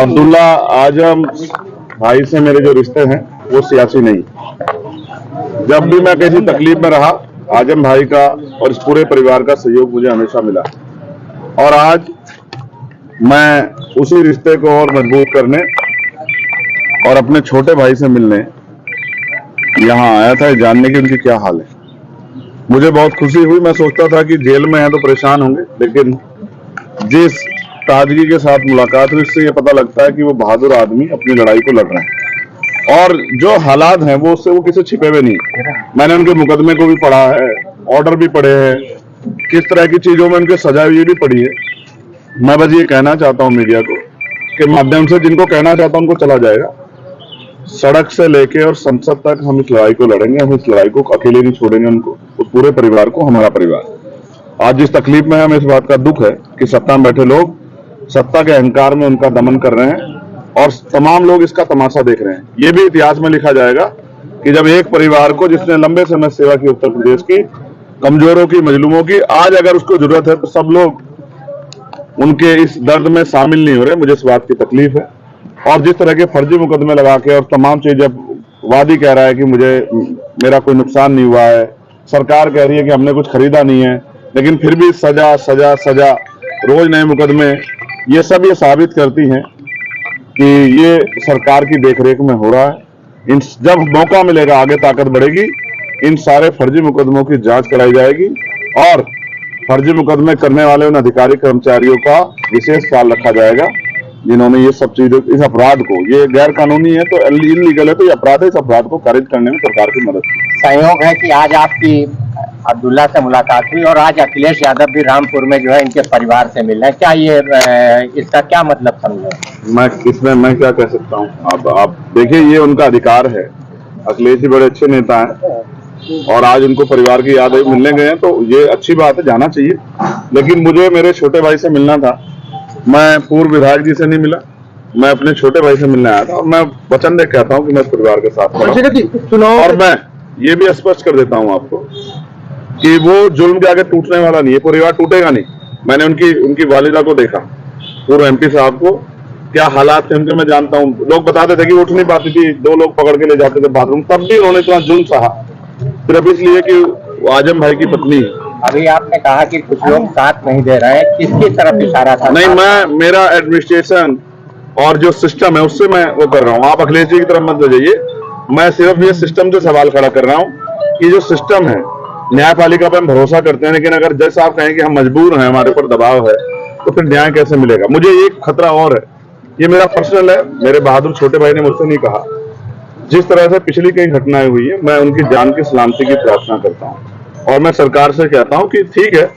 अब्दुल्ला आजम भाई से मेरे जो रिश्ते हैं वो सियासी नहीं। जब भी मैं किसी तकलीफ में रहा, आजम भाई का और इस पूरे परिवार का सहयोग मुझे हमेशा मिला। और आज मैं उसी रिश्ते को और मजबूत करने और अपने छोटे भाई से मिलने यहाँ आया था, जानने की उनकी क्या हाल है। मुझे बहुत खुशी हुई। मैं सोचता था कि जेल में है तो परेशान होंगे, लेकिन जिस ताजगी के साथ मुलाकात हुई इससे ये पता लगता है कि वो बहादुर आदमी अपनी लड़ाई को लड़ रहे हैं और जो हालात हैं वो उससे वो किसी छिपे हुए नहीं। मैंने उनके मुकदमे को भी पढ़ा है, ऑर्डर भी पढ़े हैं, किस तरह की चीजों में उनके सजा हुई भी पढ़ी है। मैं बस ये कहना चाहता हूँ मीडिया को के माध्यम से, जिनको कहना चाहता हूँ उनको चला जाएगा। सड़क से लेके और संसद तक हम इस लड़ाई को लड़ेंगे। हम इस लड़ाई को अकेले नहीं छोड़ेंगे, उनको, उस पूरे परिवार को, हमारा परिवार। आज जिस तकलीफ में है, हमें इस बात का दुख है कि सत्ता में बैठे लोग सत्ता के अहंकार में उनका दमन कर रहे हैं और तमाम लोग इसका तमाशा देख रहे हैं। ये भी इतिहास में लिखा जाएगा कि जब एक परिवार को, जिसने लंबे समय सेवा की उत्तर प्रदेश की, कमजोरों की, मजलूमों की, आज अगर उसको जरूरत है तो सब लोग उनके इस दर्द में शामिल नहीं हो रहे। मुझे इस बात की तकलीफ है। और जिस तरह के फर्जी मुकदमे लगा के और तमाम चीज, जब वादी कह रहा है कि मेरा कोई नुकसान नहीं हुआ है, सरकार कह रही है कि हमने कुछ खरीदा नहीं है, लेकिन फिर भी सजा सजा सजा, रोज नए मुकदमे, ये सब ये साबित करती हैं कि ये सरकार की देखरेख में हो रहा है। जब मौका मिलेगा, आगे ताकत बढ़ेगी, इन सारे फर्जी मुकदमों की जांच कराई जाएगी और फर्जी मुकदमे करने वाले उन अधिकारी कर्मचारियों का विशेष ख्याल रखा जाएगा जिन्होंने ये सब चीजें, इस अपराध को, ये गैर कानूनी है तो इलीगल है तो ये अपराध है, इस अपराध को खारिज करने में सरकार की मदद की। संयोग है कि आज आपकी अब्दुल्ला से मुलाकात हुई और आज अखिलेश यादव भी रामपुर में जो है इनके परिवार से मिल रहे हैं। क्या ये इसका क्या मतलब समझे? इसमें मैं क्या कह सकता हूँ? आप देखिए, ये उनका अधिकार है। अखिलेश जी बड़े अच्छे नेता हैं और आज उनको परिवार की याद मिलने गए हैं तो ये अच्छी बात है, जाना चाहिए। लेकिन मुझे मेरे छोटे भाई से मिलना था। मैं पूर्व विधायक जी से नहीं मिला, मैं अपने छोटे भाई से मिलने आया था और मैं वचन दे कहता हूँ कि मैं परिवार के साथ हूँ। और मैं ये भी स्पष्ट कर देता हूँ आपको कि वो जुल्म के आगे टूटने वाला नहीं है, परिवार टूटेगा नहीं। मैंने उनकी वालिदा को देखा, पूर्व एमपी साहब को, क्या हालात थे उनके मैं जानता हूँ। लोग बताते थे कि उठ नहीं पाती थी, 2 लोग पकड़ के ले जाते थे बाथरूम, तब भी उन्होंने इतना जुल्म सहा, सिर्फ इसलिए कि आजम भाई की पत्नी है। अभी आपने कहा कि कुछ लोग साथ नहीं दे रहे हैं, किसकी तरफ इशारा था? नहीं, मेरा एडमिनिस्ट्रेशन और जो सिस्टम है उससे मैं वो कर रहा हूँ। आप अखिलेश जी की तरफ मत जाइए। मैं सिर्फ ये सिस्टम से सवाल खड़ा कर रहा हूँ कि जो सिस्टम है, न्यायपालिका पर हम भरोसा करते हैं, लेकिन अगर जज साहब कहें कि हम मजबूर हैं, हमारे ऊपर दबाव है, तो फिर न्याय कैसे मिलेगा? मुझे एक खतरा और है, ये मेरा पर्सनल है, मेरे बहादुर छोटे भाई ने मुझसे नहीं कहा। जिस तरह से पिछली कई घटनाएं हुई है, मैं उनकी जान की सलामती की प्रार्थना करता हूं और मैं सरकार से कहता हूं कि ठीक है,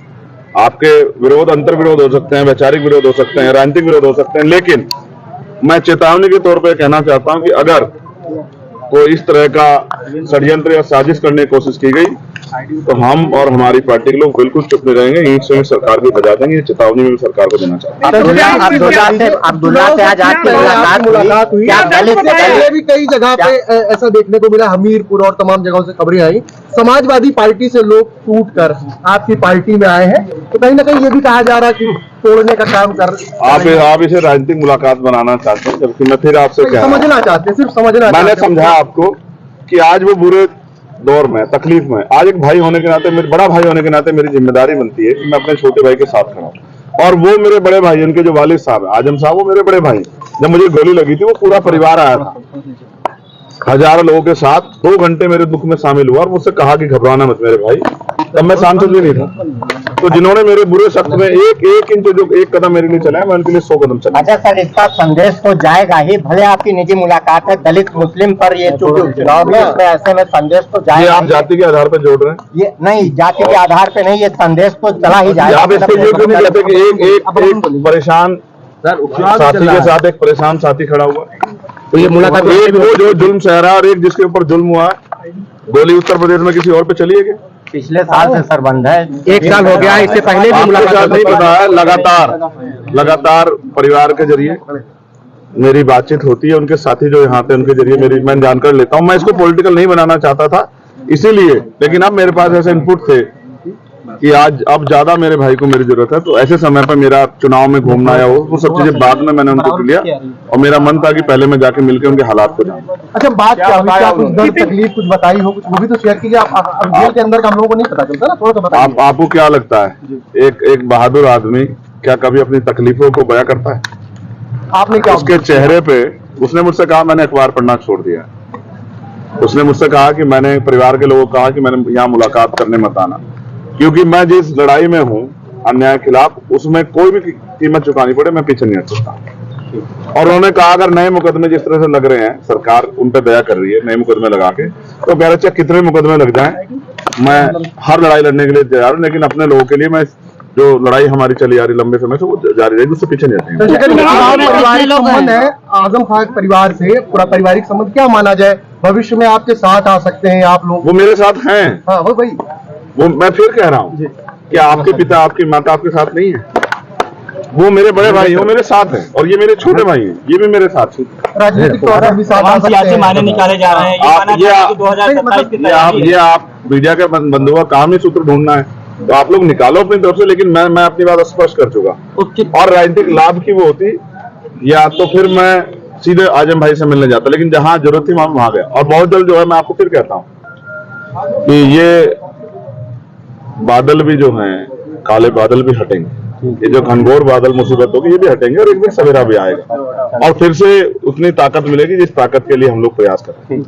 आपके विरोध, अंतर विरोध हो सकते हैं, वैचारिक विरोध हो सकते हैं, राजनीतिक विरोध हो सकते हैं, लेकिन मैं चेतावनी के तौर पर कहना चाहता हूं कि अगर कोई इस तरह का षड्यंत्र या साजिश करने की कोशिश की गई तो हम और हमारी पार्टी के लोग बिल्कुल चुप नहीं रहेंगे, ईंट से सरकार भी बजा देंगे। ये चेतावनी में सरकार को देना चाहता हूँ। अब्दुल्ला से आज आपकी मुलाकात हुई। पहले भी कई जगह पे ऐसा देखने को मिला, हमीरपुर और तमाम जगहों से खबरें आई, समाजवादी पार्टी से लोग टूट कर आपकी पार्टी में आए हैं, तो कहीं ना कहीं ये भी कहा जा रहा है कि तोड़ने का काम कर आप इसे राजनीतिक मुलाकात बनाना चाहते हैं, जबकि मैं फिर आपसे समझना चाहते हैं, सिर्फ समझना। मैंने समझा आपको कि आज वो बुरे दौर में, तकलीफ में, आज एक भाई होने के नाते, मेरे बड़ा भाई होने के नाते मेरी जिम्मेदारी बनती है कि मैं अपने छोटे भाई के साथ खड़ा हूं। और वो मेरे बड़े भाई, उनके जो वालिद साहब आजम साहब, वो मेरे बड़े भाई। जब मुझे गोली लगी थी वो पूरा परिवार आया था, हजारों लोगों के साथ 2 घंटे मेरे दुख में शामिल हुआ और मुझसे कहा कि घबराना मत मेरे भाई। तब मैं सांसद भी नहीं था। तो जिन्होंने मेरे बुरे शब्द में एक इंच, जो 1 कदम मेरे लिए चला है, मैं उनके लिए 100 कदम चला। अच्छा सर, इसका संदेश तो जाएगा ही, भले आपकी निजी मुलाकात है दलित मुस्लिम पर, ये चुनाव में ऐसे में संदेश तो जाएगा। आप जाति के आधार पर जोड़ रहे हैं? ये नहीं, जाति के आधार पे नहीं, ये संदेश तो चला ही जाएगा। आप इसके लिए क्यों नहीं कहते कि एक परेशान साथी के साथ एक परेशान साथी खड़ा हुआ? तो ये मुलाकात, एक वो जो जुल्म सह रहा है और एक जिसके ऊपर जुल्म हुआ है। गोली उत्तर प्रदेश में किसी और पे चली है क्या? पिछले साल से सर बंद है, 1 साल हो गया, इससे पहले भी मुलाकात नहीं पता है। लगातार परिवार के जरिए मेरी बातचीत होती है, उनके साथी जो यहाँ थे उनके जरिए मैं जानकर लेता हूँ। मैं इसको पॉलिटिकल नहीं बनाना चाहता था इसीलिए, लेकिन अब मेरे पास ऐसे इनपुट थे कि आज अब ज्यादा मेरे भाई को मेरी जरूरत है, तो ऐसे समय पर मेरा चुनाव में घूमना या वो सब चीजें बाद में मैंने उनको लिया और मेरा मन था कि पहले मैं जाके मिलकर उनके हालात को जानूं। अच्छा, बात क्या हुई? क्या कुछ दर्द तकलीफ कुछ बताई हो? कुछ वो भी तो शेयर कीजिए। आप जेल के अंदर का हम लोगों को नहीं पता चलता ना, थोड़ा सा बताइए। आपको क्या लगता है एक बहादुर आदमी क्या कभी अपनी तकलीफों को बयां करता है? आपने क्या उसके चेहरे पे, उसने मुझसे कहा मैंने अखबार पढ़ना छोड़ दिया। उसने मुझसे कहा कि मैंने परिवार के लोगों को कहा कि मैंने यहाँ मुलाकात करने मत आना, क्योंकि मैं जिस लड़ाई में हूँ अन्याय के खिलाफ, उसमें कोई भी कीमत चुकानी पड़े मैं पीछे नहीं हट सकता। और उन्होंने कहा अगर नए मुकदमे जिस तरह से लग रहे हैं, सरकार उन पर दया कर रही है नए मुकदमे लगा के, तो कह रहे चाहे कितने मुकदमे लग जाएं, मैं हर लड़ाई लड़ने के लिए तैयार हूं, लेकिन अपने लोगों के लिए मैं जो लड़ाई हमारी चली आ रही लंबे समय से वो जारी रहेगी, उससे पीछे नहीं हटेंगे। पारिवारिक संबंध है आजम खान परिवार से, पूरा पारिवारिक संबंध क्या माना जाए? भविष्य में आपके साथ आ सकते हैं आप लोग? वो मेरे साथ हैं। हाँ वो भाई, वो मैं फिर कह रहा हूँ कि आपके पिता आपकी माता आपके साथ नहीं है, वो मेरे बड़े भाई हैं, वो मेरे साथ हैं, और ये मेरे छोटे भाई हैं, ये भी मेरे साथ हैं। राजनीतिक तौर पर भी साथ आ सकते सियासी मायने हैं। निकाले जा रहे हैं। ये माना जा रहा है कि 2027 की तैयारी है। ये आप मीडिया के बंधुओं का काम ही सूत्र ढूंढना है, तो आप लोग निकालो अपनी तरफ से, लेकिन मैं अपनी बात स्पष्ट कर चुका। और राजनीतिक लाभ की वो होती, या तो फिर मैं सीधे आजम भाई से मिलने जाता, लेकिन जहां जरूरत थी वहां गया। और बहुत जल्द जो है, मैं आपको फिर कहता हूं कि ये बादल भी जो हैं, काले बादल भी हटेंगे, ये जो घनघोर बादल मुसीबत होगी ये भी हटेंगे, और एक दिन सवेरा भी आएगा, और फिर से उतनी ताकत मिलेगी जिस ताकत के लिए हम लोग प्रयास करते हैं।